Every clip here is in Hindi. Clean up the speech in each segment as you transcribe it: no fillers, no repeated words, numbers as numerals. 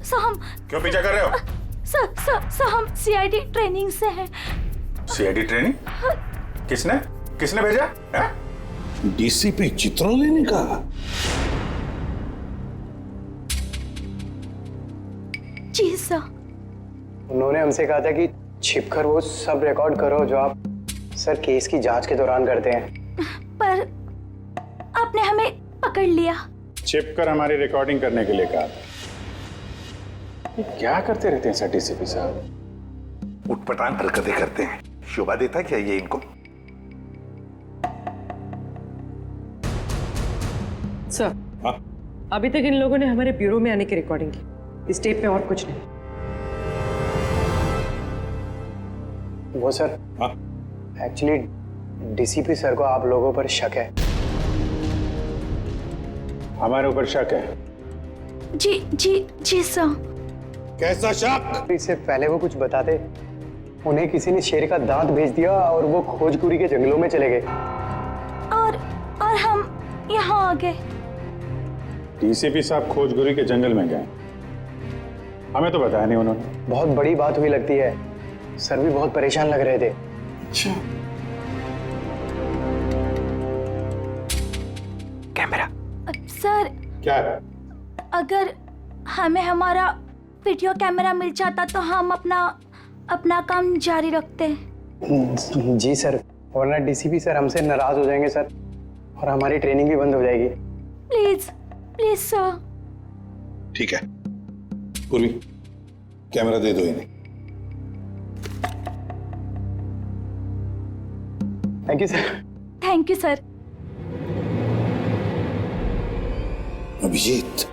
सर हम क्यों पीछा कर रहे हो? सर हम सीआईडी ट्रेनिंग से हैं। CID training? किसने किसने भेजा है? डीसीपी चित्रोले ने कहा। जी सर। उन्होंने हमसे कहा था कि छिपकर वो सब रिकॉर्ड करो जो आप सर केस की जांच के दौरान करते हैं। पर आपने हमें पकड़ लिया। छिपकर हमारी रिकॉर्डिंग करने के लिए कहा था। ये क्या करते रहते हैं सर डीसीपी साहब? उठपटांग हरकतें करते हैं। शोभा देता क्या ये इनको? सर, हाँ? अभी तक इन लोगों ने हमारे ब्यूरो में आने की रिकॉर्डिंग की। इस टेप पे और कुछ नहीं। वो सर हाँ? एक्चुअली डीसीपी सर को आप लोगों पर शक है। हमारे ऊपर शक है? जी जी जी सर। कैसा शक? इससे पहले वो कुछ बताते, उन्हें किसी ने शेर का दांत भेज दिया और वो खोजकुरी के जंगलों में चले गए। और हम यहाँ आ गए। डीसीपी साहब खोजगुरी के जंगल में गए? हमें तो बताया नहीं उन्होंने। बहुत बड़ी बात हुई लगती है। सर भी बहुत परेशान लग रहे थे। अच्छा। कैमरा सर क्या? अगर हमें हमारा वीडियो कैमरा मिल जाता तो हम अपना काम जारी रखते। जी सर, वरना डीसीपी सर हमसे नाराज हो जाएंगे सर, और हमारी ट्रेनिंग भी बंद हो जाएगी। Please please sir. ठीक है पूर्वी, कैमरा दे दो इन्हें। Thank you sir. Thank you sir. Abhijit,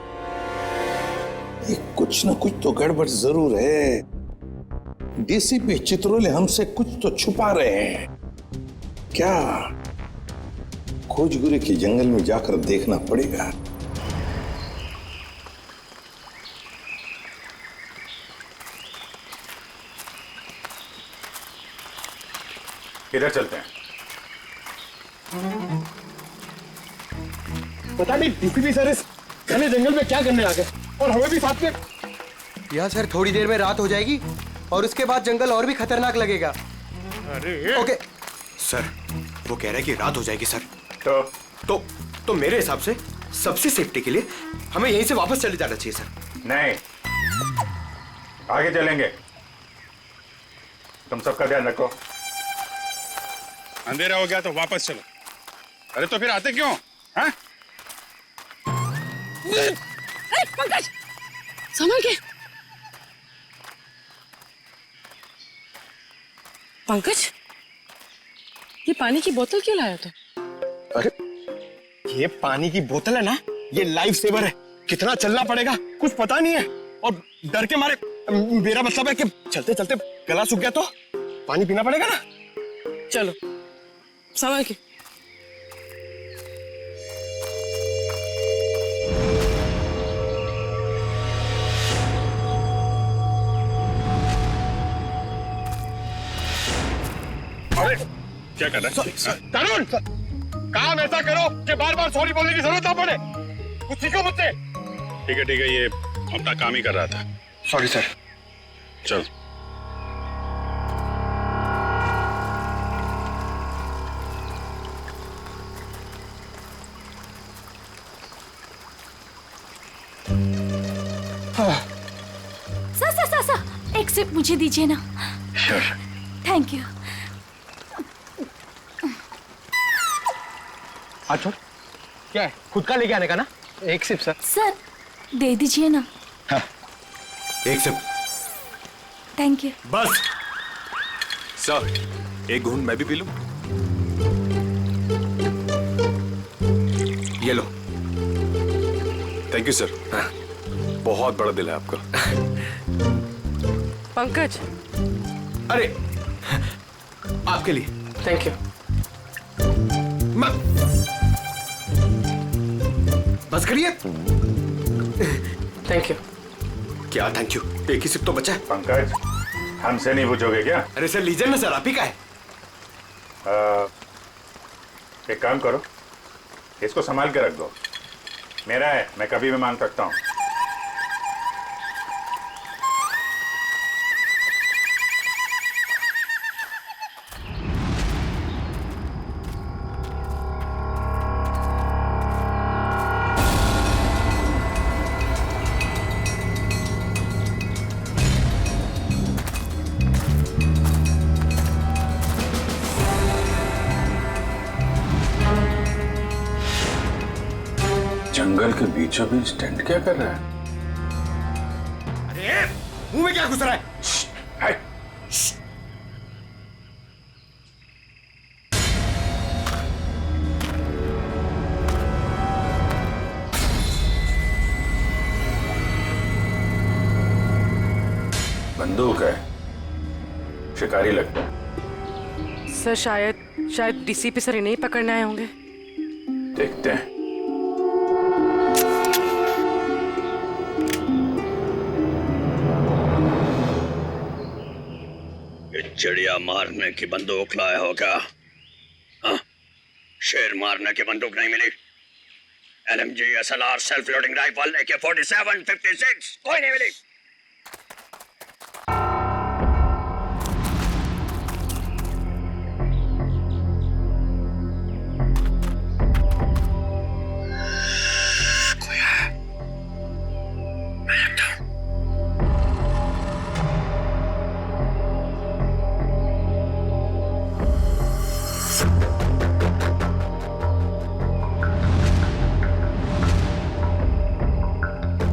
ये कुछ ना कुछ तो गड़बड़ जरूर है। डीसीपी चित्रोले हमसे कुछ तो छुपा रहे हैं। क्या? खोजगुरी के जंगल में जाकर देखना पड़ेगा। इधर चलते हैं। पता नहीं डीसीपी सर इस घने जंगल में क्या करने आ गए, और हमें भी साथ में। यहाँ सर थोड़ी देर में रात हो जाएगी और उसके बाद जंगल और भी खतरनाक लगेगा। अरे ओके सर, वो कह रहे हैं कि रात हो जाएगी सर। तो मेरे हिसाब से सबसे सेफ्टी के लिए हमें यहीं से वापस चले जाना चाहिए सर। नहीं, आगे चलेंगे। तुम सबका ध्यान रखो। अंधेरा हो गया तो वापस चलो। अरे तो फिर आते क्यों? हाँ? पंकज, संभल के। पंकज, ये पानी की बोतल क्यों लाया तू? अरे ये पानी की बोतल है ना, ये लाइफ सेवर है। कितना चलना पड़ेगा कुछ पता नहीं है, और डर के मारे, मेरा मतलब है कि चलते चलते गला सूख गया तो पानी पीना पड़ेगा ना। चलो संभल के। अरे क्या कर रहा है? तरुण, काम ऐसा करो कि बार बार सॉरी बोलने की जरूरत ना पड़े। कुछ सीखो मुझसे। ठीक है, ये अपना काम ही कर रहा था। Sorry sir. चल। सर एक सिप मुझे दीजिए ना। Thank you. अच्छा क्या है, खुद का लेके आने का ना? एक सिप सर। सर दे दीजिए ना। एक सिप थैंक यू। बस। सर एक घूंट मैं भी पी लूं? ये लो। Thank you sir. बहुत बड़ा दिल है आपका। पंकज, अरे आपके लिए। Thank you. बस करिए। Thank you. क्या थैंक यू? एक ही सिप तो बचा है। पंकज, हमसे नहीं पूछोगे क्या? अरे सर लीजिए ना सर, आप ही का है। एक काम करो, इसको संभाल के रख दो। मेरा है, मैं कभी भी मांग सकता हूँ। जंगल के बीचों बीच टेंट क्या कर रहा है? अरे मुंह में क्या घुस रहा है? हाय! बंदूक है, शिकारी लगता है। सर शायद डीसीपी सर इन्हें ही पकड़ने आए होंगे। देखते हैं। चिड़िया मारने की बंदूक लाया हो क्या? हाँ? शेर मारने की बंदूक नहीं मिली? LMG, SLR, self loading rifle, AK-47, 56 कोई नहीं मिली?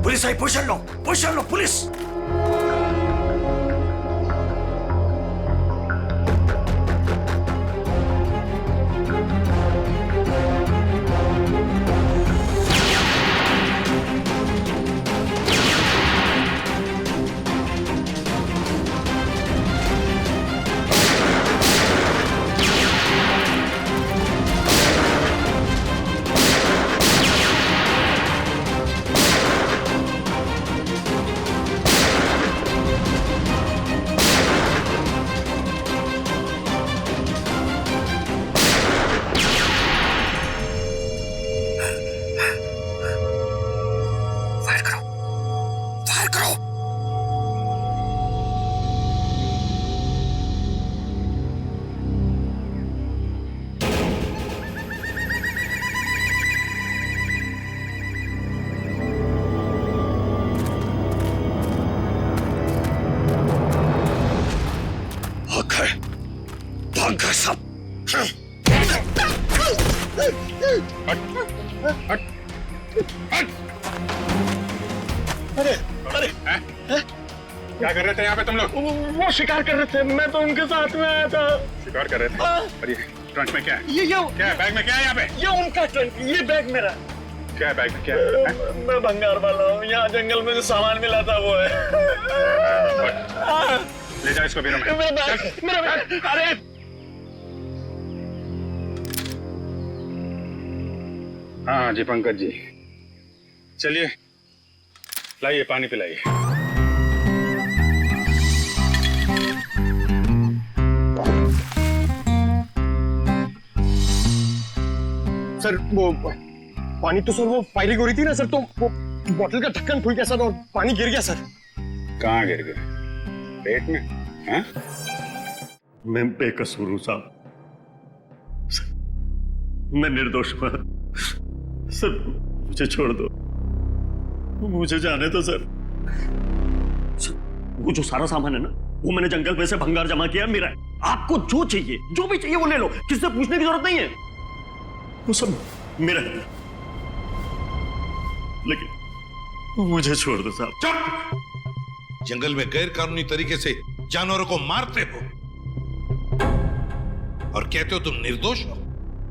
पुलिस आई, पोजीशन लो पुलिस। भाग गए सब। अरे अरे क्या कर रहे थे यहाँ पे तुम लोग? वो शिकार कर रहे थे, मैं तो उनके साथ में आया था। शिकार कर रहे थे? और ये ट्रंक में क्या है? ये क्या है बैग में? क्या है यहाँ पे? ये उनका ट्रंक, ये बैग मेरा। क्या है बैग में? क्या है? मैं भंगार वाला हूँ, यहाँ जंगल में जो सामान मिला था वो है। ले जाओ इसको बीरो में। मेरा बैग। अरे हाँ जी पंकज जी, चलिए लाइए पानी पिलाइए। सर वो पानी तो सर वो फायरिंग हो रही थी ना सर, तो वो बोतल का ढक्कन खुल गया सर और पानी गिर गया सर। कहाँ गिर गए? पेट में? हाँ? मैं बेकसूर हूं साहब, मैं निर्दोष हूं सर, मुझे छोड़ दो, मुझे जाने दो सर। वो जो सारा सामान है ना, वो मैंने जंगल में से भंगार जमा किया मेरा है। आपको जो चाहिए, जो भी चाहिए वो ले लो, किसी से पूछने की जरूरत नहीं है, वो सब मेरा है। लेकिन मुझे छोड़ दो साहब। चुप! जंगल में गैर कानूनी तरीके से जानवरों को मारते हो और कहते हो तुम निर्दोष हो।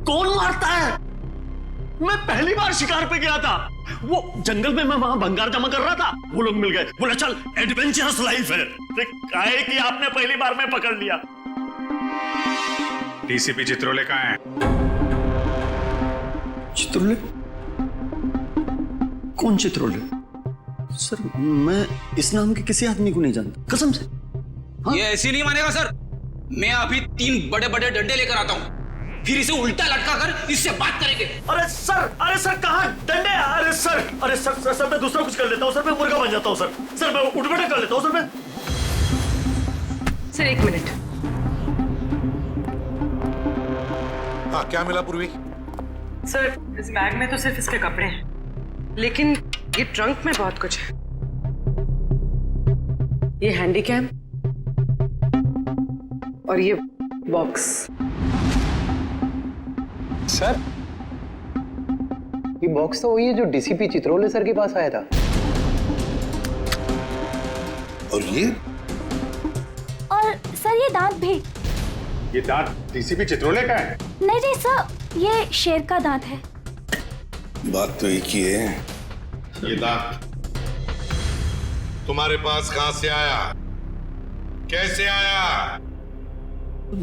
कौन मारता है? मैं पहली बार शिकार पे गया था, वो जंगल में मैं वहां भंगार जमा कर रहा था, वो लोग मिल गए, बोला चल एडवेंचरस लाइफ है। काहे कि आपने पहली बार में पकड़ लिया। डीसीपी चित्रोले कहाँ है? चित्रोले? कौन चित्रोले? सर मैं इस नाम के किसी आदमी को नहीं जानता, कसम से। हाँ? ये ऐसे नहीं मानेगा सर, मैं अभी 3 बड़े बड़े डंडे लेकर आता हूँ, फिर इसे उल्टा लटका कर इससे बात करेंगे। अरे सर कहाँ डंडे? अरे सर मैं दूसरा कुछ कर लेता हूँ सर, मैं मुर्गा बन जाता हूँ सर मैं उठ बैठक कर लेता हूँ सर मैं। Sir 1 minute. हाँ क्या मिला पूर्वी? सर इस बैग में तो सिर्फ इसके कपड़े हैं, लेकिन ये ट्रंक में बहुत कुछ है। ये हैंडी कैम और ये बॉक्स। सर ये बॉक्स तो वही है जो डीसीपी चित्रोले सर के पास आया था। और ये और सर ये दांत भी। ये दांत डीसीपी चित्रोले का है? नहीं नहीं सर, ये शेर का दांत है। बात तो एक ही है। ये दांत तुम्हारे पास कहां से आया, कैसे आया?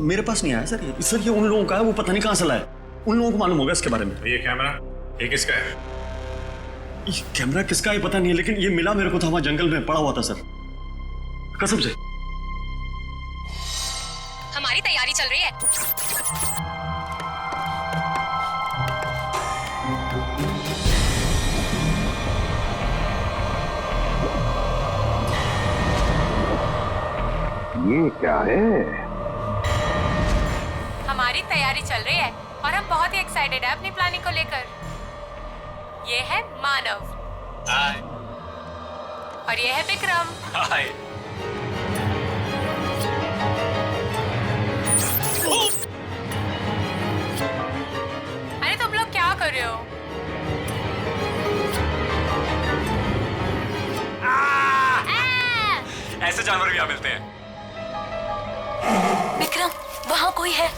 मेरे पास नहीं आया सर ये उन लोगों का है, वो पता नहीं कहां से लाया। उन लोगों को मालूम होगा इसके बारे में। ये कैमरा ये किसका है? ये कैमरा किसका है पता नहीं है, लेकिन ये मिला मेरे को था, वहां जंगल में पड़ा हुआ था सर, कसम से। हमारी तैयारी चल रही है। ये क्या है? हमारी तैयारी चल रही है और हम बहुत ही एक्साइटेड है अपनी प्लानिंग को लेकर। ये है मानव। हाय। और ये है विक्रम। हाय। अरे तुम लोग क्या कर रहे हो? ऐसे जानवर भी यहाँ मिलते हैं। विक्रम वहाँ कोई है।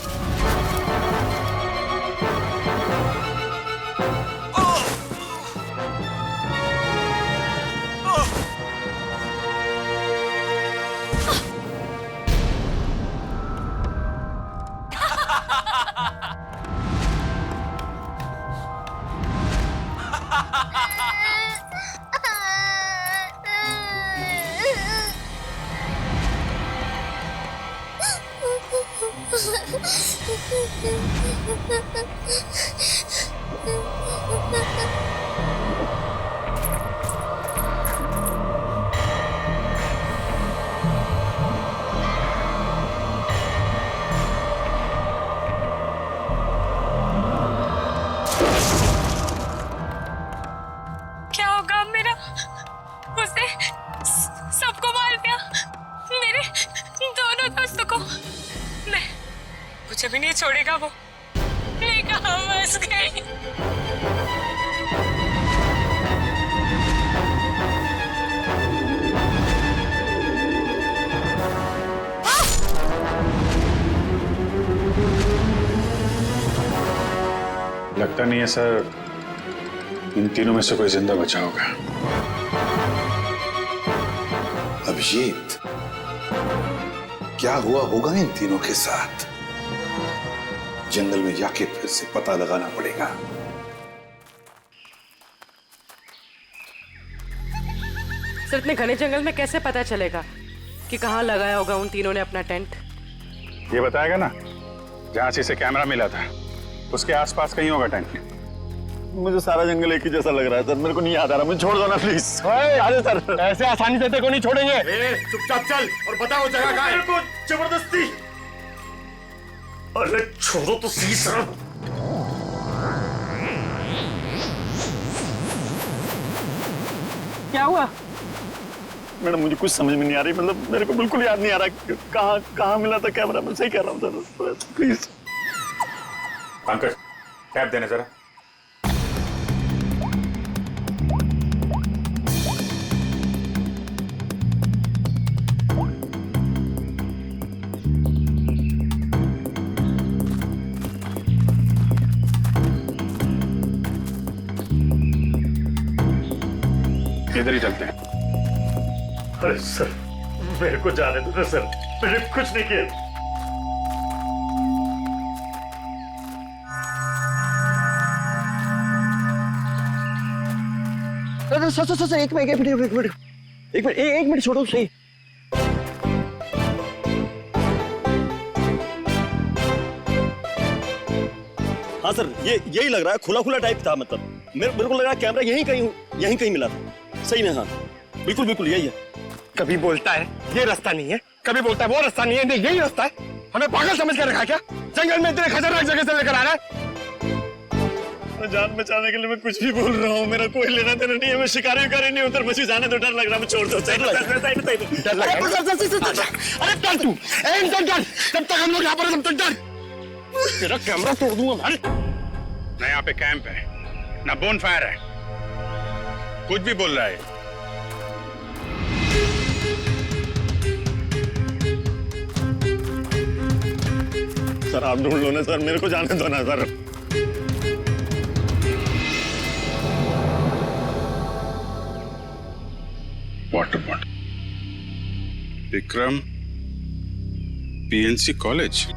क्या होगा अब मेरा? उसने सबको मार दिया, मेरे दोनों दोस्तों को। मैं मुझे भी नहीं छोड़ेगा वो। मैं कहाँ फंस गई? लगता नहीं है सर इन तीनों में से कोई जिंदा बचा होगा। अभिजीत, क्या हुआ होगा इन तीनों के साथ? जंगल में जाके फिर से पता लगाना पड़ेगा। सर इतने घने जंगल में कैसे पता चलेगा कि कहाँ लगाया होगा उन तीनों ने अपना टेंट? ये बताएगा ना, जहां से इसे कैमरा मिला था उसके आसपास कहीं होगा टेंट। मुझे सारा जंगल एक ही जैसा लग रहा है सर, मेरे को नहीं याद आ रहा, मुझे छोड़ दो ना प्लीज। अरे सर ऐसे आसानी से को नहीं छोड़ेंगे। चुपचाप चल और बताओ जगह कहाँ है। मेरे को जबरदस्ती। अरे छोड़ो तो सही सर। क्या हुआ? मैडम मुझे कुछ समझ में नहीं आ रही, मतलब मेरे को बिल्कुल याद नहीं आ रहा कहाँ मिला था कैमरा। मैं सही कह रहा हूँ सर, प्लीज। पंकज टैप देना जरा। इधर ही चलते हैं। अरे सर मेरे को जाने दो ना सर, मैंने कुछ नहीं किया। सर एक मिनट छोड़ो सही। हाँ सर यही लग रहा है, खुला खुला टाइप था, मतलब मेरे को लग रहा है कैमरा यहीं कहीं मिला था। सही में हाँ बिल्कुल यही है। कभी बोलता है ये रास्ता नहीं है, कभी बोलता है वो रास्ता नहीं है, नहीं यही रास्ता है। हमें पागल समझ कर रखा क्या? जंगल में इतने खतरनाक जगह से लेकर आ रहा है। जान बचाने के लिए मैं कुछ भी बोल रहा हूँ, मेरा कोई लेना देना नहीं है। मैं शिकारी नहीं उधर मुझे जाने तो डर लग रहा है। मैं छोड़ दो। अरे डर तू जब तक हम लोग यहाँ पर तेरा कैमरा तोड़ दूंगा। ना यहाँ पे कैंप है, ना बोन फायर है, कुछ भी बोल रहा है। सर आप ढूंढ लो ना सर, मेरे को जाने दो ना sir. Water bottle, Vikram PNC college.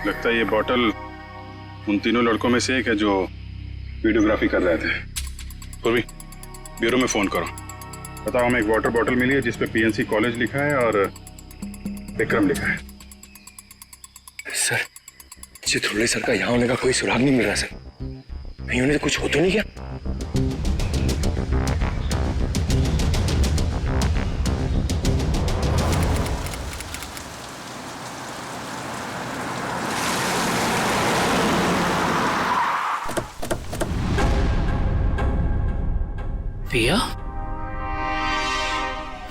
लगता है ये बॉटल उन तीनों लड़कों में से एक है जो वीडियोग्राफी कर रहे थे। पूर्वी, ब्यूरो में फोन करो, बताओ हमें एक वाटर बॉटल मिली है जिसपे पीएनसी कॉलेज लिखा है और विक्रम लिखा है। सर, चित्रोले सर का यहाँ होने का कोई सुराग नहीं मिल रहा सर। नहीं होने तो कुछ हो तो नहीं क्या? पिया,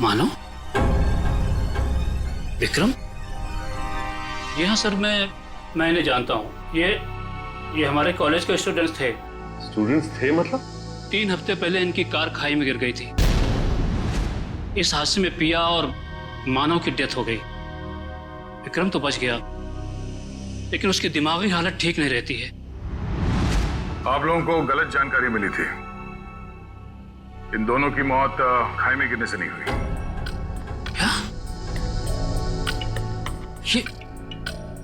मानो, विक्रम। जी हाँ सर, मैं इन्हें जानता हूँ। ये हमारे कॉलेज के स्टूडेंट्स थे। स्टूडेंट्स थे मतलब? 3 हफ्ते पहले इनकी कार खाई में गिर गई थी। इस हादसे में पिया और मानव की डेथ हो गई। विक्रम तो बच गया, लेकिन उसकी दिमागी हालत ठीक नहीं रहती है। आप लोगों को गलत जानकारी मिली थी। इन दोनों की मौत खाई में गिरने से नहीं हुई। क्या?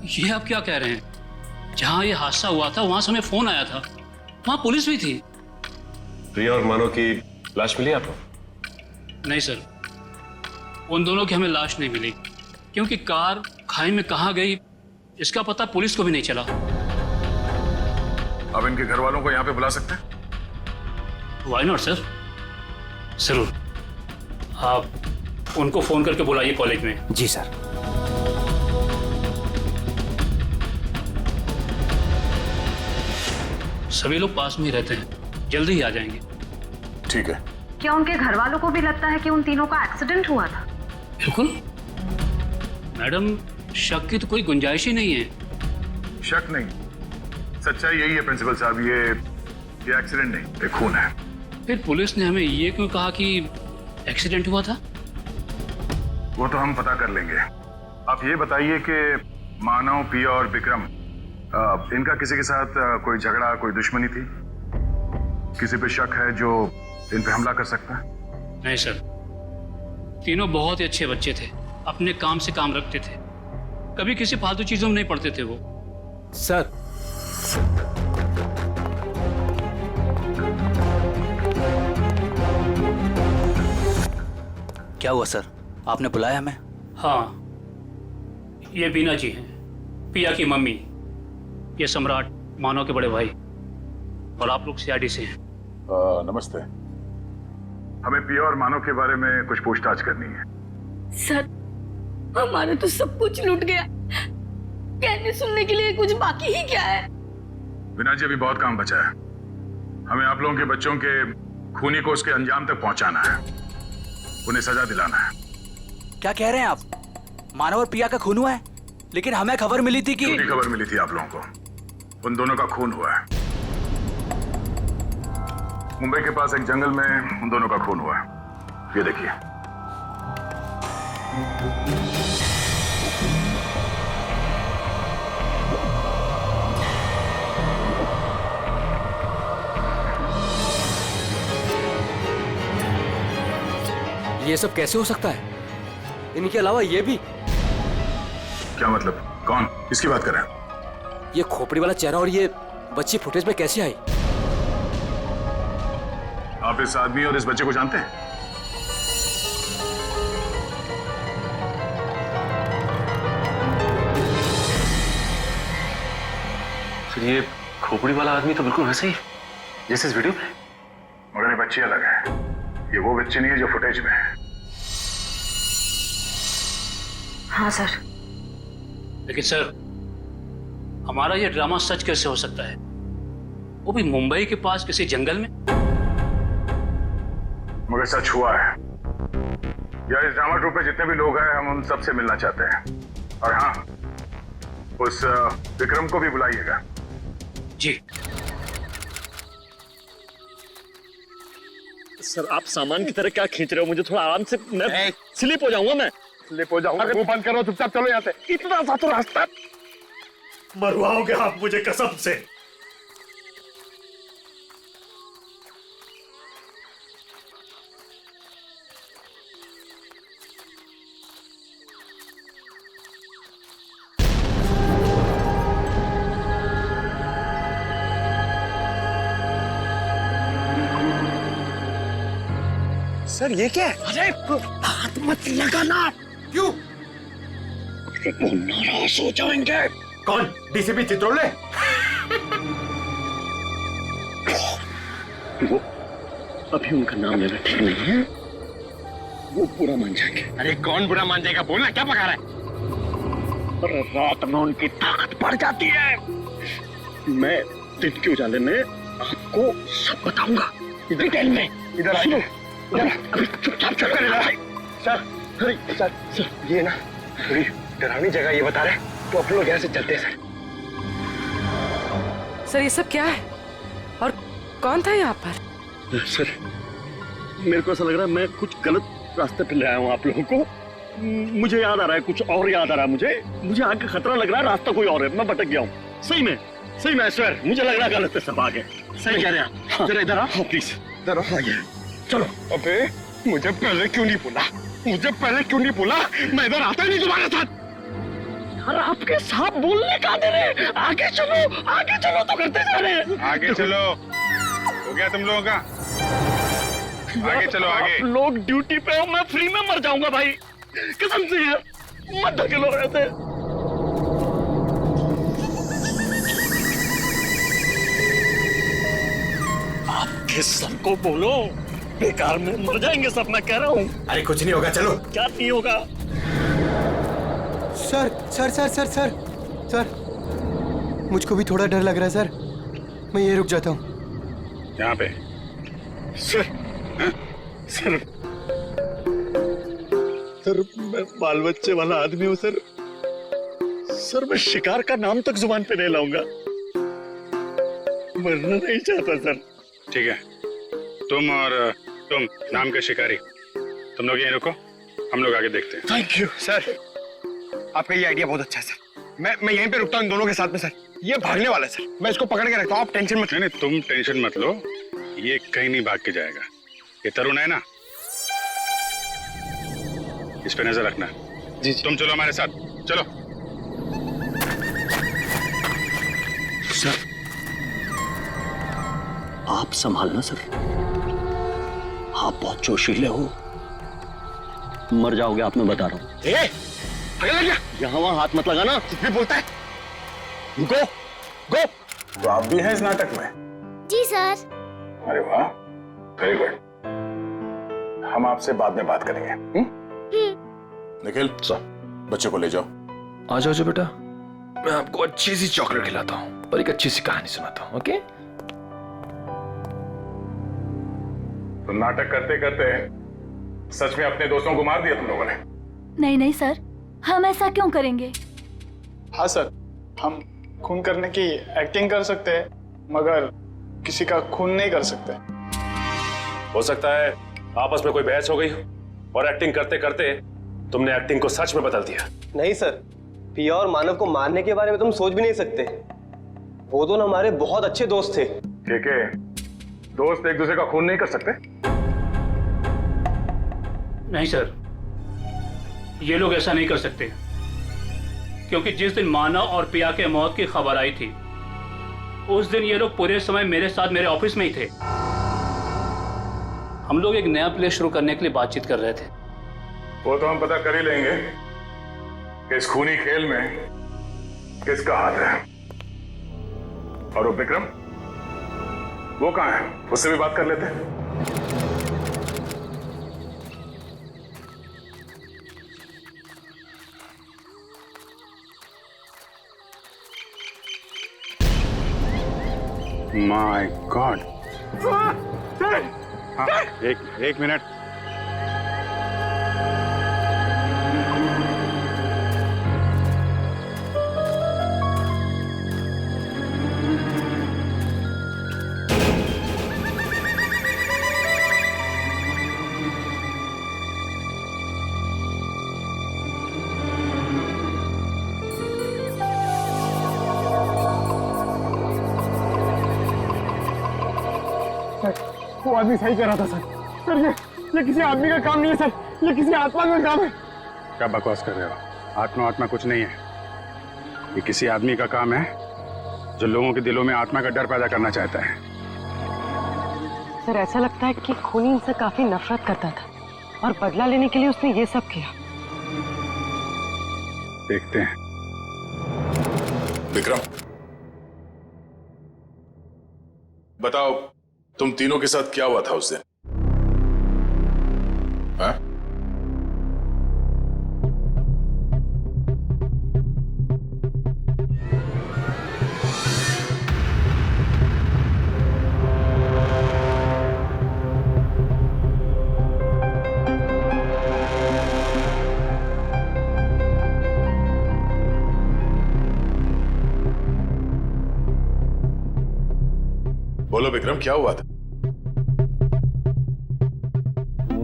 ये आप क्या कह रहे हैं? जहां ये हादसा हुआ था वहां से हमें फोन आया था, वहां पुलिस भी थी। प्रिया और मानो की लाश मिली आपको? नहीं सर, उन दोनों की हमें लाश नहीं मिली, क्योंकि कार खाई में कहां गई इसका पता पुलिस को भी नहीं चला। अब इनके घर वालों को यहाँ पे बुला सकते हैं? व्हाई नॉट सर, जरूर। आप उनको फोन करके बुलाइए कॉलेज में। जी सर। सभी लोग पास में ही रहते हैं, जल्दी ही आ जाएंगे। ठीक है। क्या उनके घर वालों को भी लगता है कि उन तीनों का एक्सीडेंट हुआ था? बिल्कुल मैडम, शक की तो कोई गुंजाइश ही नहीं है। शक नहीं, सच्चाई यही है प्रिंसिपल साहब। ये एक्सीडेंट नहीं, ये खून है। फिर पुलिस ने हमें ये क्यों कहा कि एक्सीडेंट हुआ था? वो तो हम पता कर लेंगे। आप ये बताइए कि मानव, पिया और विक्रम, इनका किसी के साथ कोई झगड़ा, कोई दुश्मनी थी? किसी पे शक है जो इन पे हमला कर सकता है? नहीं सर, तीनों बहुत ही अच्छे बच्चे थे, अपने काम से काम रखते थे, कभी किसी फालतू चीजों में नहीं पड़ते थे वो। सर, क्या हुआ सर, आपने बुलाया हमें? हाँ, ये बीना जी हैं, पिया की मम्मी। ये सम्राट, मानव के बड़े भाई। और आप लोग सीआईडी से हैं। नमस्ते। हमें पिया और मानव के बारे में कुछ पूछताछ करनी है। सर, हमारा तो सब कुछ लूट गया, कहने सुनने के लिए कुछ बाकी ही क्या है? बिना जी, अभी बहुत काम बचा है। हमें आप लोगों के बच्चों के खूनी को उसके अंजाम तक पहुंचाना है, उन्हें सजा दिलाना है। क्या कह रहे हैं आप? मानव और पिया का खून हुआ है, लेकिन हमें खबर मिली थी कि... झूठी खबर मिली थी आप लोगों को। उन दोनों का खून हुआ है। मुंबई के पास एक जंगल में उन दोनों का खून हुआ है। ये देखिए। ये सब कैसे हो सकता है? इनके अलावा ये भी? क्या मतलब? कौन? किसकी बात कर रहे हैं? ये खोपड़ी वाला चेहरा और ये बच्ची फुटेज में कैसे आई? आप इस आदमी और इस बच्चे को जानते हैं? फिर ये खोपड़ी वाला आदमी तो बिल्कुल वैसे ही जैसे इस वीडियो में। मगर ये बच्ची अलग है। ये वो बच्ची नहीं है जो फुटेज में है। हाँ सर। लेकिन सर, हमारा ये ड्रामा सच कैसे हो सकता है? वो भी मुंबई के पास किसी जंगल में। मगर सच हुआ है। यार, इस ड्रामा ट्रूप में जितने भी लोग हैं, हम उन सबसे मिलना चाहते हैं। और हाँ, उस विक्रम को भी बुलाइएगा। जी। सर आप सामान की तरह क्या खींच रहे हो? मुझे थोड़ा आराम से, मैं स्लिप हो जाऊंगा। मैं स्लिप हो जाऊंगा? मुंह बंद करो, चुपचाप चलो यहाँ से। इतना सा तो रास्ता। मरवाओगे आप मुझे कसम से। सर ये क्या है? अरे हाथ मत लगाना। क्यों? वो नाराज हो जाएंगे। कौन? डीसीपी चित्रोले? वो अभी उनका नाम लेना ठीक नहीं है, वो बुरा मान जाएंगे। अरे कौन बुरा मान जाएगा? बोलना, क्या पका रहा है? और रात में उनकी ताकत बढ़ जाती है। मैं दिन के उजाले में आपको सब बताऊंगा डिटेल में। इधर आइए। अभी चुपचाप चल कर सर, सर ये ना थोड़ी डरावनी जगह ये बता रहे, तो अपन लोग यहाँ से चलते हैं सर। सर ये सब क्या है और कौन था यहाँ पर? सर मेरे को ऐसा लग रहा है मैं कुछ गलत रास्ते पे ले आया हूँ आप लोगों को। मुझे याद आ रहा है, कुछ और याद आ रहा है। मुझे आगे खतरा लग रहा है, रास्ता कोई और है, मैं भटक गया हूँ। सही में सर, मुझे लग रहा है गलत है सब आगे। सही कह रहे हैं आप। जरा इधर आओ प्लीज, इधर आओ। आइए चलो। अबे मुझे पहले क्यों नहीं बोला? मैं इधर आता ही नहीं तुम्हारे साथ। यार आपके साथ बोलने का दे रहे। आगे चलो तो करते जा रहे हैं। आगे चलो, हो गया तुम लोगों का? आगे चलो आगे। आप लोग ड्यूटी पे हो, मैं फ्री में मर जाऊंगा भाई, कसम से यार, मत धकेलो रहते। आपके सबको बोलो, बेकार में मर जाएंगे सब, मैं कह रहा हूँ। अरे कुछ नहीं होगा, चलो। क्या नहीं होगा? सर मुझको भी थोड़ा डर लग रहा है सर, मैं ये रुक जाता हूँ यहाँ पे। सर मैं बाल बच्चे वाला आदमी हूँ सर मैं शिकार का नाम तक जुबान पे नहीं लाऊंगा, मरना नहीं चाहता सर। ठीक है, तुम नाम के शिकारी, तुम लोग यहीं रुको, हम लोग आगे देखते हैं। थैंक यू सर, आपका ये आइडिया बहुत अच्छा है सर। मैं यहीं पे रुकता हूँ इन दोनों के साथ में सर। ये भागने वाला है सर, मैं इसको पकड़ के रखता हूँ, आप टेंशन मत। नहीं, तुम टेंशन मत लो, ये कहीं नहीं भाग के जाएगा। ये तरुण है ना, इस पे नजर रखना। जी। तुम चलो हमारे साथ, चलो। सर आप संभालना सर, आप बहुत जोशीले हो, मर जाओगे आप, मैं बता रहा हूँ। यहाँ वहां हाथ मत लगाना, कुछ भी बोलता है। गो तो आप भी हैं इस नाटक में? जी सर। अरे वाह, वेरी गुड। हम आपसे बाद में बात करेंगे। निखिल, बच्चे को ले जाओ। आ जाओ बेटा, मैं आपको अच्छी सी चॉकलेट खिलाता हूँ और एक अच्छी सी कहानी सुनाता हूँ। ओके? तो नाटक करते करते सच में अपने दोस्तों को मार दिया तुम लोगों ने? नहीं सर, हम ऐसा क्यों करेंगे? हाँ सर, हम खून करने की एक्टिंग कर सकते हैं, मगर किसी का खून नहीं कर सकते। हो सकता है आपस में कोई बहस हो गई और एक्टिंग करते करते तुमने एक्टिंग को सच में बदल दिया। नहीं सर, पिया और मानव को मारने के बारे में तुम सोच भी नहीं सकते। वो दोनों हमारे बहुत अच्छे दोस्त थे। ठीक है, दोस्त एक दूसरे का खून नहीं कर सकते? नहीं सर, ये लोग ऐसा नहीं कर सकते, क्योंकि जिस दिन मानव और पिया के मौत की खबर आई थी, उस दिन ये लोग पूरे समय मेरे साथ मेरे ऑफिस में ही थे। हम लोग एक नया प्ले शुरू करने के लिए बातचीत कर रहे थे। वो तो हम पता कर ही लेंगे कि इस खूनी खेल में किसका हाथ है। और वो विक्रम, वो कहाँ है? उससे भी बात कर लेते हैं। My God. हाँ, एक मिनट। वो आदमी सही कर रहा था सर। सर ये किसी आदमी का काम नहीं है सर, ये किसी आत्मा का काम है। क्या बकवास कर रहे हो? आत्मा कुछ नहीं है, ये किसी आदमी का काम है जो लोगों के दिलों में आत्मा का डर पैदा करना चाहता है। सर ऐसा लगता है कि खूनी इनसे काफी नफरत करता था और बदला लेने के लिए उसने ये सब किया। देखते हैं। विक्रम, बताओ तुम तीनों के साथ क्या हुआ था उस दिन? हाँ? बोलो विक्रम, क्या हुआ था?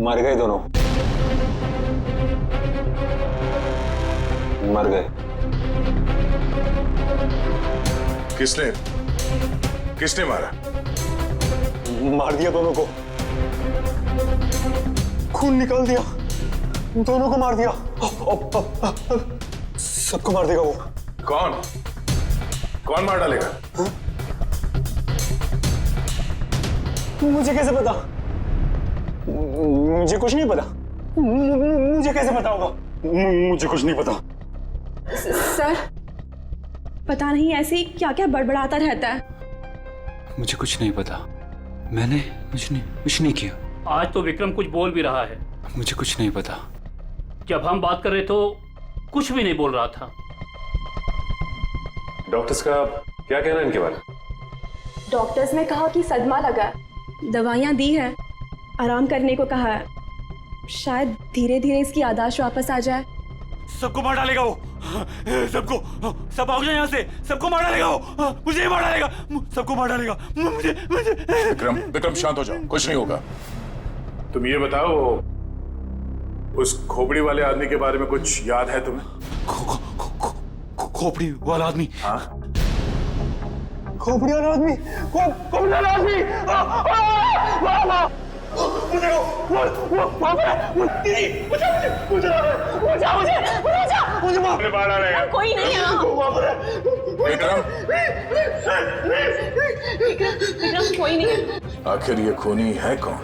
मर गए दोनों, मर गए। किसने मारा? मार दिया दोनों को, खून निकाल दिया, दोनों को मार दिया। सबको मार देगा वो। कौन मार डालेगा? मुझे कैसे पता? मुझे कुछ नहीं पता। मुझे कैसे पता होगा? मुझे कुछ नहीं पता। सर पता नहीं ऐसे ही क्या क्या बड़बड़ाता रहता है। मुझे कुछ नहीं पता, मैंने कुछ नहीं किया। आज तो विक्रम कुछ बोल भी रहा है। मुझे कुछ नहीं पता। जब हम बात कर रहे तो कुछ भी नहीं बोल रहा था। डॉक्टर्स का क्या कहना है इनके बारे में? डॉक्टर्स ने कहा कि सदमा लगा है, दवाइयाँ दी है, आराम करने को कहा है, शायद धीरे धीरे इसकी याददाश्त वापस आ जाए। सबको मार डालेगा वो, सबको, सब भाग जाए यहाँ से, सबको मार डालेगा वो, मुझे मार डालेगा, सबको मार डालेगा, मुझे। विक्रम शांत हो जाओ, कुछ नहीं होगा। तुम ये बताओ, उस खोपड़ी वाले आदमी के बारे में कुछ याद है तुम्हें? खोपड़ी वाला आदमी? हाँ, खोपड़ी वाला आदमी, खोपड़ी वाला आदमी, कोई नहीं है। विक्रम, कोई नहीं है। आखिर ये खूनी है कौन?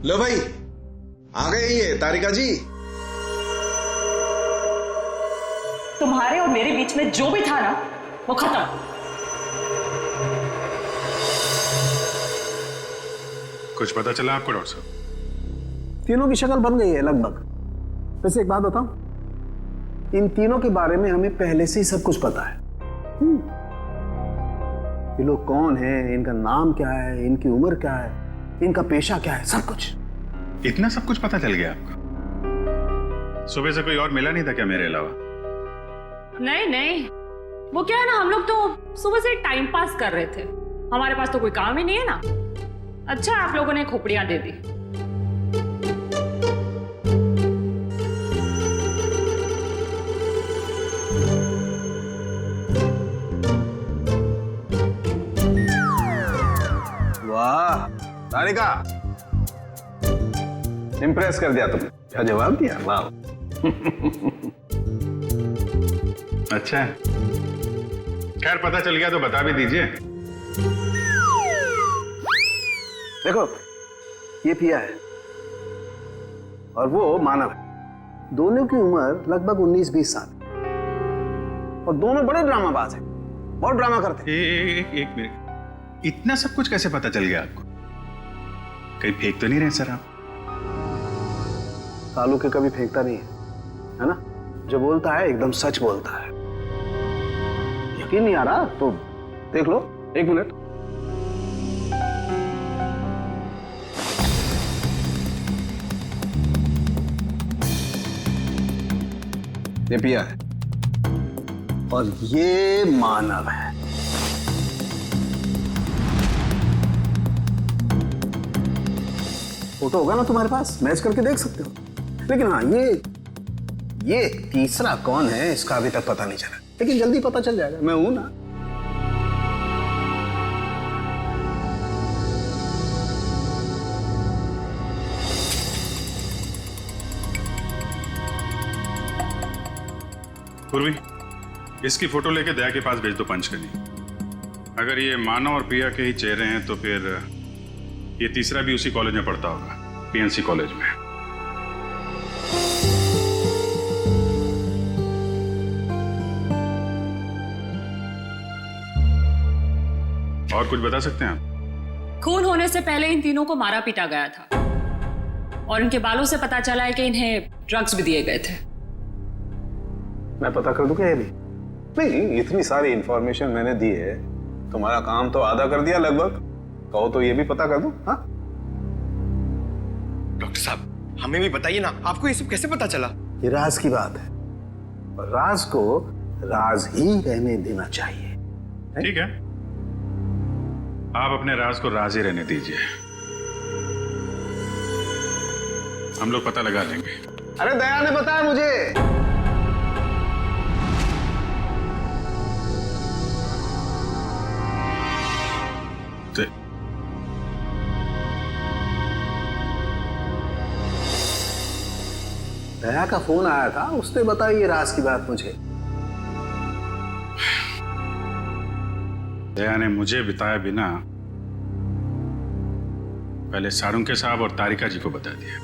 लो भाई, आ गए ये तारिका जी। तुम्हारे और मेरे बीच में जो भी था ना, वो खत्म। कुछ पता चला आपको डॉक्टर साहब? तीनों की शक्ल बन गई है लगभग। वैसे एक बात बताऊं, इन तीनों के बारे में हमें पहले से ही सब कुछ पता है। ये लोग कौन हैं, इनका नाम क्या है, इनकी उम्र क्या है, इनका पेशा क्या है, सब कुछ। इतना सब कुछ पता चल गया आपको? सुबह से कोई और मिला नहीं था क्या मेरे अलावा? नहीं, वो क्या है ना, हम लोग तो सुबह से टाइम पास कर रहे थे, हमारे पास तो कोई काम ही नहीं है ना। अच्छा आप लोगों ने खोपड़ियां दे दी। वाह तारिका, इम्प्रेस कर दिया तुमने। क्या जवाब दिया, वाह। अच्छा, खैर पता चल गया तो बता भी दीजिए। देखो, ये पिया है और वो मानव है। दोनों की उम्र लगभग 19-20 साल और दोनों बड़े ड्रामाबाज हैं, बहुत ड्रामा करते हैं। एक मिनट, इतना सब कुछ कैसे पता चल गया आपको? कहीं फेंक तो नहीं रहे सर आप? कालू के कभी फेंकता नहीं है ना? जो बोलता है एकदम सच बोलता है। यकीन नहीं आ रहा तो देख लो, 1 मिनट। ये पिया है और ये मानव है। फोटो होगा ना तुम्हारे पास, मैच करके देख सकते हो। लेकिन हाँ, ये तीसरा कौन है इसका अभी तक पता नहीं चला, लेकिन जल्दी पता चल जाएगा। मैं हूं ना। पूर्वी, इसकी फोटो लेके दया के पास भेज दो पंच करनी। अगर ये मानव और पिया के ही चेहरे हैं तो फिर ये तीसरा भी उसी कॉलेज में पढ़ता होगा, पीएनसी कॉलेज में। और कुछ बता सकते हैं आप? खून होने से पहले इन तीनों को मारा पीटा गया था और इनके बालों से पता चला है कि इन्हें ड्रग्स भी दिए गए थे। मैं पता कर दूं क्या? ये भी नहीं, इतनी सारी इंफॉर्मेशन मैंने दी है, तुम्हारा काम तो आधा कर दिया लगभग। कहो तो ये भी पता कर दूं? हाँ डॉक्टर साहब, हमें भी बताइए ना, आपको ये सब कैसे पता चला? ये राज की बात है और राज को राज ही रहने देना चाहिए। ठीक है, आप अपने राज को राज ही रहने दीजिए, हम लोग पता लगा लेंगे। अरे दया ने बताया मुझे। दया का फोन आया था, उसने बताई ये राज की बात मुझे। दया ने मुझे बताया बिना पहले सारुंके साहब और तारिका जी को बता दिया।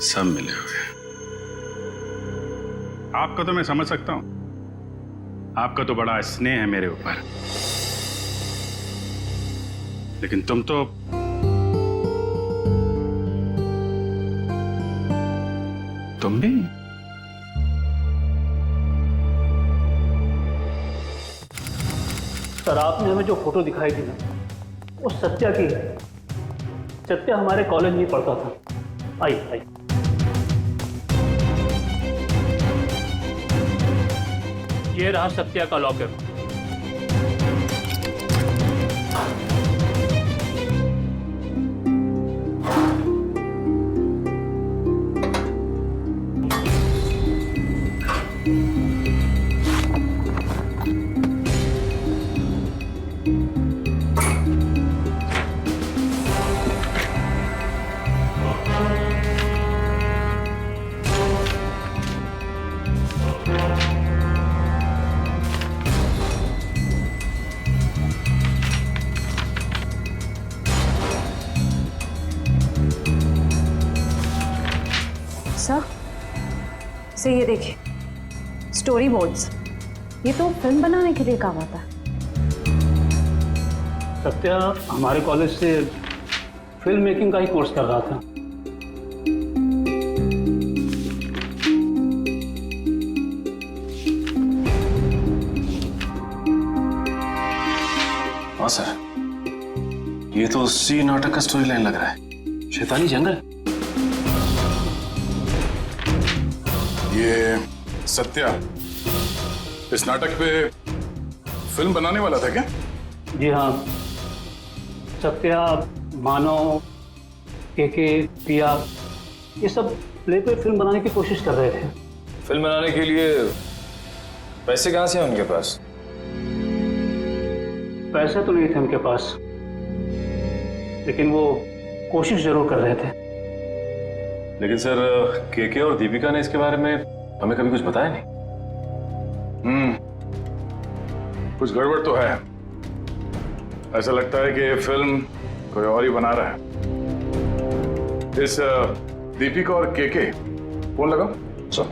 सब मिले हुए। आपका तो मैं समझ सकता हूं, आपका तो बड़ा स्नेह है मेरे ऊपर, लेकिन तुम तो तुम भी। सर, आपने हमें जो फोटो दिखाई थी ना, वो सत्या की है। सत्या हमारे कॉलेज में पढ़ता था। आइए। ये रहा सत्या का लॉकर। से ये देखिए, स्टोरी बोर्ड्स, ये तो फिल्म बनाने के लिए काम आता है। सत्या हमारे कॉलेज से फिल्म मेकिंग का ही कोर्स कर रहा था। हाँ सर, ये तो उसी नाटक का स्टोरी लाइन लग रहा है, शैतानी जंगल। ये सत्या इस नाटक पे फिल्म बनाने वाला था क्या? जी हाँ, सत्या, मानव, केके, पिया, ये सब प्ले पे फिल्म बनाने की कोशिश कर रहे थे। फिल्म बनाने के लिए पैसे कहाँ से हैं उनके पास? पैसे तो नहीं थे उनके पास, लेकिन वो कोशिश जरूर कर रहे थे। लेकिन सर, केके और दीपिका ने इसके बारे में हमें कभी कुछ बताया नहीं। कुछ गड़बड़ तो है। ऐसा लगता है कि ये फिल्म कोई और ही बना रहा है। इस दीपिका और केके फोन लगाओ। चलो।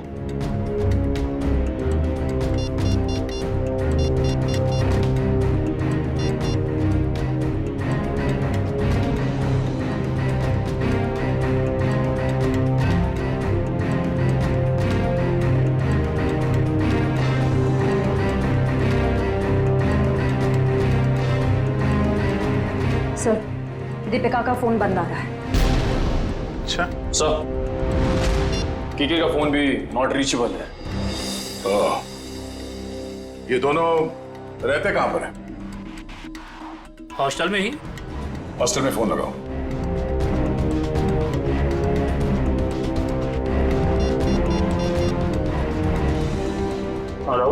दीपिका का फोन बंद आ रहा है। अच्छा सर, कीके का फोन भी नॉट रीचेबल है। ओह, ये दोनों रहते कहां पर हैं? हॉस्टल में ही। हॉस्टल में फोन लगाओ। हेलो,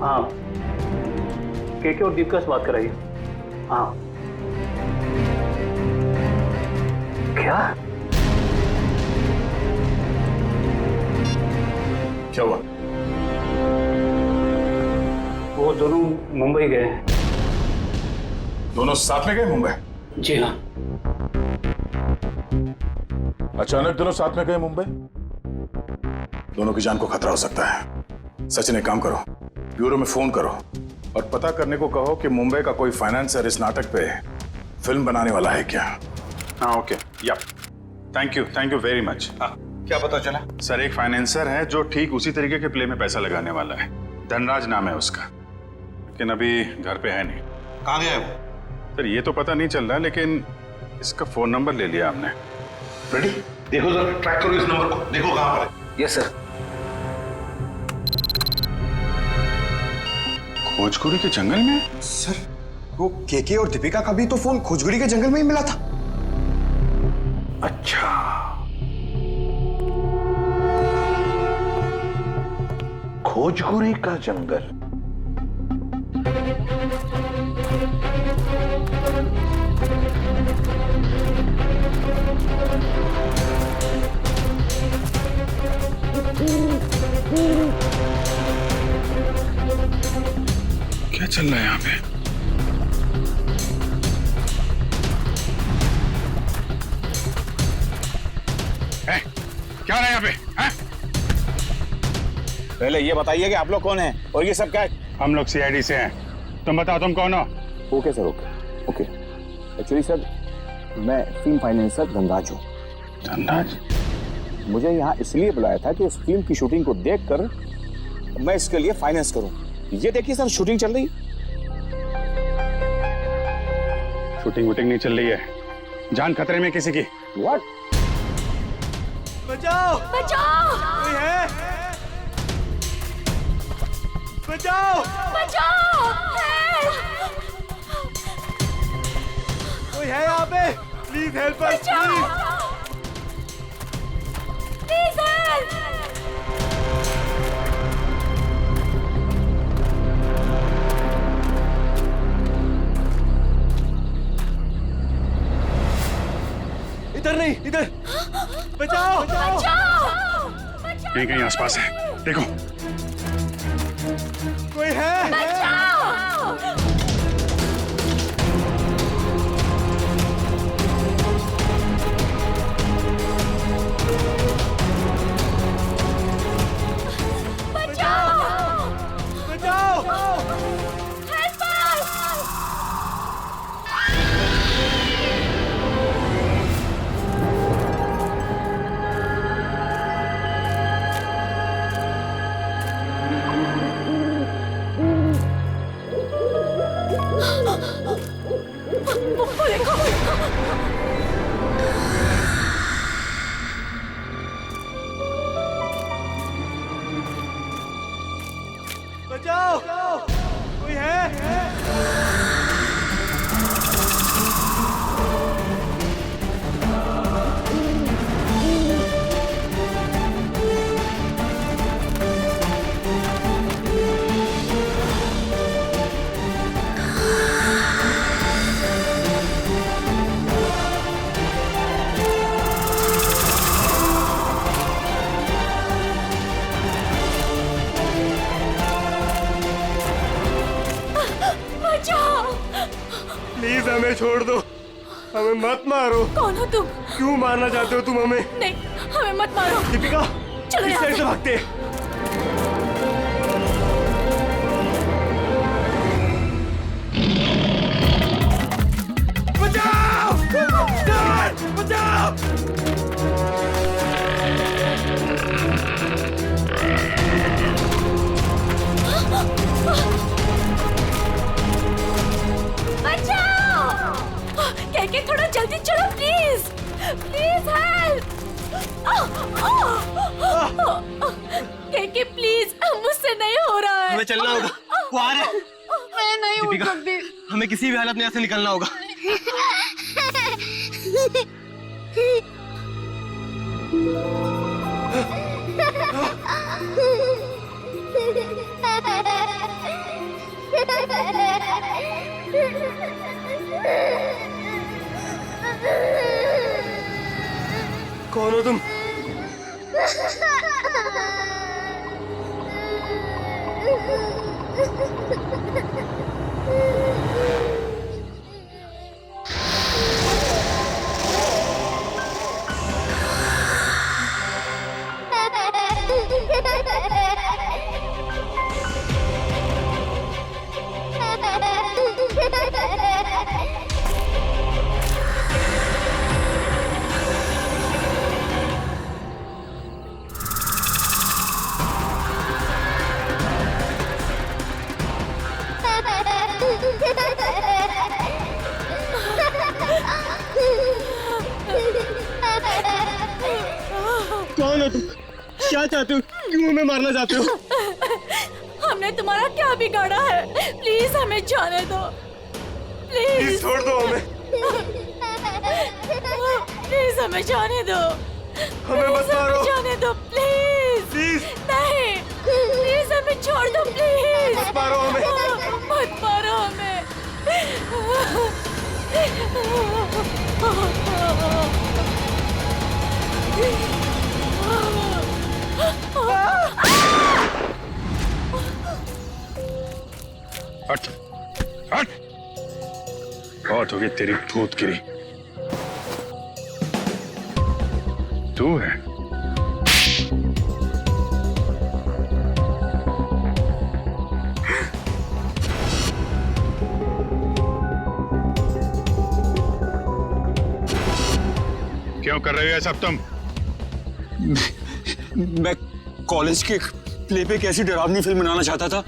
हाँ, केके और दीपिका से बात कराइए। हाँ, क्या क्या हुआ? वो दोनों मुंबई गए हैं। दोनों साथ में गए मुंबई? जी हाँ। अचानक दोनों साथ में गए मुंबई? दोनों की जान को खतरा हो सकता है। सचिन, एक काम करो, ब्यूरो में फोन करो और पता करने को कहो कि मुंबई का कोई फाइनेंसर इस नाटक पे फिल्म बनाने वाला है क्या। हाँ ओके, या थैंक यू वेरी मच। क्या पता चला? सर, एक फाइनेंसर है जो ठीक उसी तरीके के प्ले में पैसा लगाने वाला है। धनराज नाम है उसका, लेकिन अभी घर पे है नहीं। कहाँ गया है वो? सर, ये तो पता नहीं चल रहा, लेकिन इसका फोन नंबर ले लिया हमने। रेडी? देखो जरा, ट्रैक करो इस नंबर को, देखो कहाँ पर है। Yes sir. खोजकुरी के जंगल में? सर, वो केके और दीपिका का भी तो फोन खोजगुड़ी के जंगल में ही मिला था। अच्छा, खोजकुरी का जंगल। क्या चल रहा है यहाँ पे? क्या हो रहा है यहाँ पे? पहले ये बताइए कि आप लोग कौन हैं और ये सब क्या है? हम लोग सीआईडी से हैं। तुम बताओ, तुम कौन हो? Okay sir, okay. Actually sir, मैं फिल्म फाइनेंसर धनराज हूँ। धनराज? मुझे यहाँ इसलिए बुलाया था कि इस फिल्म की शूटिंग को देखकर मैं इसके लिए फाइनेंस करूँ। ये देखिए सर, शूटिंग चल रही। शूटिंग वूटिंग नहीं चल रही है, जान खतरे में किसी की। व्हाट? बचाओ! बचाओ! कोई है? बचाओ! बचाओ! कोई है यहाँ पे? Please help us, please help! इधर नहीं, इधर। बचाओ! कहीं कहीं आसपास है, देखो। कोई है? बचाओ! बचाओ! कोई है? प्लीज हमें छोड़ दो, हमें मत मारो। कौन हो तुम? क्यों मारना चाहते हो तुम हमें? नहीं, हमें मत मारो। दीपिका, चलो इस साइड से भागते। बचाओ! बचाओ! जल्दी चलो please, please help. KK please, मुझसे नहीं हो रहा है। हमें चलना होगा, वो आ रहे हैं। मैं नहीं उठ दीपिका, सकती। हमें किसी भी हालत में यहाँ से निकलना होगा। कौन हो तुम? कौन हो तुम? क्या चाहते हो? क्यों हमें मारना चाहते हो? हमने तुम्हारा क्या बिगाड़ा है? प्लीज हमें जाने दो, प्लीज छोड़ दो हमें। प्लीज हमें जाने दो, हमें मत मारो। जाने दो प्लीज, प्लीज नहीं, प्लीज हमें छोड़ दो प्लीज। मत मारो हमें। मत मारो हमें। हट हट, बहुत हो गई तेरी भूतगिरी। तू है क्यों कर रहे हो ये सब तुम? मैं कॉलेज के प्ले पे एक ऐसी डरावनी फिल्म बनाना चाहता था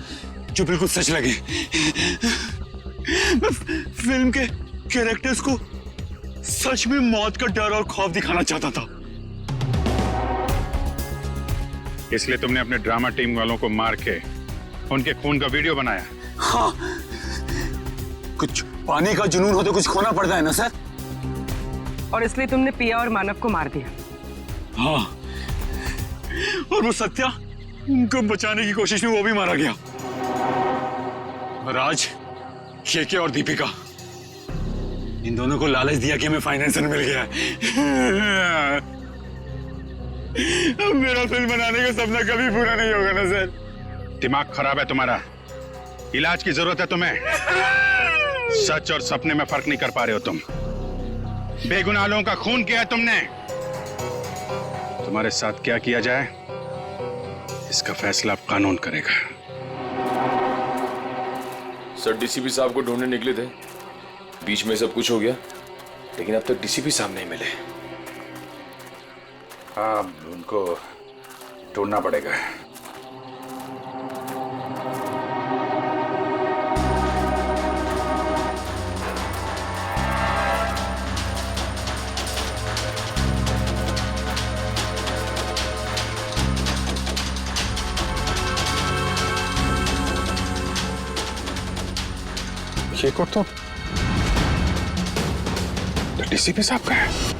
जो बिल्कुल सच लगे। मैं फिल्म के कैरेक्टर्स को सच में मौत का डर और खौफ दिखाना चाहता था। इसलिए तुमने अपने ड्रामा टीम वालों को मार के उनके खून का वीडियो बनाया? हाँ, कुछ पाने का जुनून हो तो कुछ खोना पड़ता है ना सर। और इसलिए तुमने पिया और मानव को मार दिया? हाँ, और वो सत्या, उनको बचाने की कोशिश में वो भी मारा गया। राज, केके और दीपिका, इन दोनों को लालच दिया कि हमें फाइनेंसर मिल गया है। अब मेरा फिल्म बनाने का सपना कभी पूरा नहीं होगा ना सर। दिमाग खराब है तुम्हारा, इलाज की जरूरत है तुम्हें। सच और सपने में फर्क नहीं कर पा रहे हो तुम। बेगुनाह लोगों का खून किया है तुमने। तुम्हारे साथ क्या किया जाए इसका फैसला अब कानून करेगा। सर डीसीपी साहब को ढूंढने निकले थे, बीच में सब कुछ हो गया, लेकिन अब तक डीसीपी साहब नहीं मिले। हाँ, उनको ढूंढना पड़ेगा। ये को तो डीसीपी साहब का है।